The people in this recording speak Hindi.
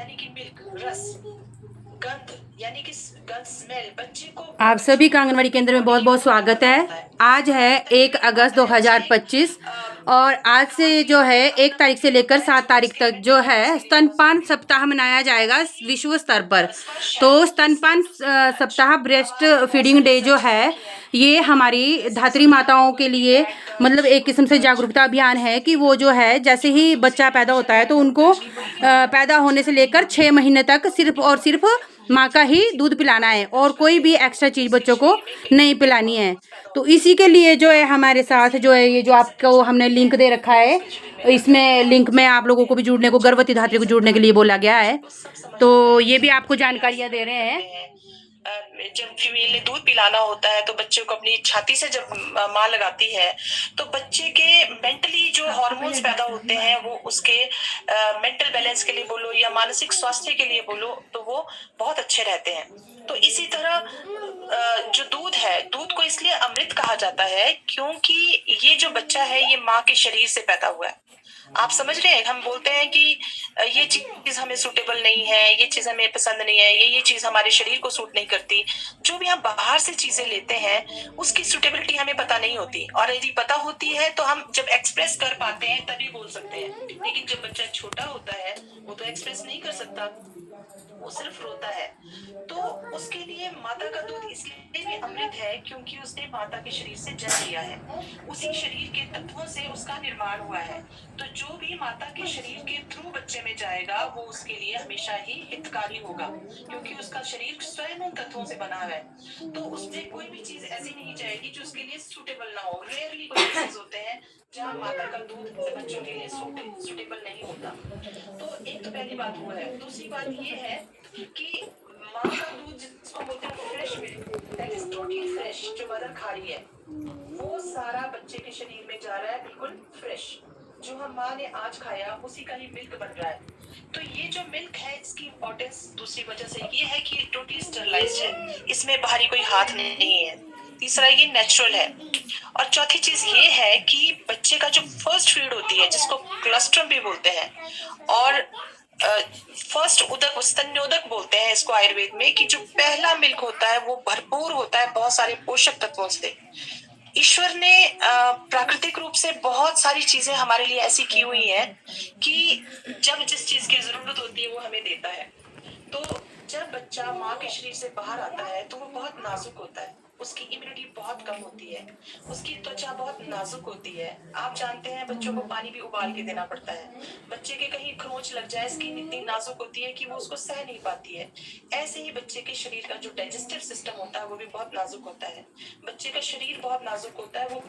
यानी कि मिल्क, रस, गंध यानी कि गंध, स्मेल बच्चे को आप सभी का आंगनवाड़ी केंद्र में बहुत बहुत स्वागत है। आज है 1 अगस्त 2025 और आज से जो है 1 तारीख से लेकर 7 तारीख तक जो है स्तनपान सप्ताह मनाया जाएगा विश्व स्तर पर। तो स्तनपान सप्ताह ब्रेस्ट फीडिंग डे जो है ये हमारी धात्री माताओं के लिए मतलब एक किस्म से जागरूकता अभियान है कि वो जो है जैसे ही बच्चा पैदा होता है तो उनको पैदा होने से लेकर 6 महीने तक सिर्फ और सिर्फ माँ का ही दूध पिलाना है और कोई भी एक्स्ट्रा चीज़ बच्चों को नहीं पिलानी है। तो इसी के लिए जो है हमारे साथ जो है ये जो आपको हमने लिंक दे रखा है, इसमें लिंक में आप लोगों को भी जुड़ने को, गर्भवती धात्री को जुड़ने के लिए बोला गया है। तो ये भी आपको जानकारियाँ दे रहे हैं। जब फीमेल ने दूध पिलाना होता है तो बच्चे को अपनी छाती से जब माँ लगाती है तो बच्चे के मेंटली जो हार्मोन्स पैदा होते हैं वो उसके मेंटल बैलेंस के लिए बोलो या मानसिक स्वास्थ्य के लिए बोलो तो वो बहुत अच्छे रहते हैं। तो इसी तरह जो दूध है, दूध को इसलिए अमृत कहा जाता है क्योंकि ये जो बच्चा है ये माँ के शरीर से पैदा हुआ है। आप समझ रहे हैं, हम बोलते हैं कि ये चीज हमें सूटेबल नहीं है, ये चीज हमें पसंद नहीं है, ये चीज हमारे शरीर को सूट नहीं करती। जो भी हम बाहर से चीजें लेते हैं उसकी सूटेबिलिटी हमें पता नहीं होती, और यदि पता होती है तो हम जब एक्सप्रेस कर पाते हैं तभी बोल सकते हैं। लेकिन जब बच्चा छोटा होता है वो तो एक्सप्रेस नहीं कर सकता, वो सिर्फ रोता है। तो उसके लिए माता का दूध इसलिए भी अमृत है क्योंकि उसने माता के शरीर से जन्म लिया है, उसी शरीर के तत्वों से उसका निर्माण हुआ है। तो जो भी माता के शरीर के थ्रू बच्चे में जाएगा वो उसके लिए हमेशा ही हितकारी होगा क्योंकि उसका शरीर स्वयं उन तत्वों से बना है। तो उसमें कोई भी चीज ऐसी नहीं जाएगी जो उसके लिए सूटेबल ना हो। रेयरली कोई केसेस होते हैं जहाँ माता का दूध बच्चों के लिए सूटेबल नहीं होता। तो एक तो पहली बात वो है। दूसरी बात ये है कि माँ का दूध जिसको बोलते हैं fresh milk, that is totally fresh, जो मदर खा रही है वो सारा बच्चे के शरीर में जा रहा है बिल्कुल फ्रेश। जो हम माँ ने आज खाया उसी का ही मिल्क बन रहा है। तो ये जो मिल्क है इसकी इम्पोर्टेंस दूसरी वजह से ये है कि टोटली स्टरलाइज्ड है, इसमें बाहरी कोई हाथ नहीं है। तीसरा ये नेचुरल है। और चौथी चीज ये है कि बच्चे का जो फर्स्ट फीड होती है जिसको क्लस्ट्रम भी बोलते हैं, और फर्स्ट उदक, स्तन्योदक बोलते हैं इसको आयुर्वेद में, कि जो पहला मिल्क होता है वो भरपूर होता है बहुत सारे पोषक तत्वों से। ईश्वर ने प्राकृतिक रूप से बहुत सारी चीजें हमारे लिए ऐसी की हुई हैं कि जब जिस चीज की जरूरत होती है वो हमें देता है। तो जब बच्चा माँ के शरीर से बाहर आता है तो वो बहुत नाजुक होता है, उसकी इम्यूनिटी बहुत कम होती है, उसकी त्वचा बहुत नाजुक होती है। आप जानते हैं बच्चों को पानी भी उबाल के देना पड़ता है। बच्चे के कहीं खरोंच लग जाए, स्किन इतनी नाजुक होती है कि वो उसको सह नहीं पाती है। ऐसे ही बच्चे के शरीर का जो डाइजेस्टिव सिस्टम होता है वो भी बहुत नाजुक होता है। बच्चे का शरीर बहुत नाजुक होता है, वो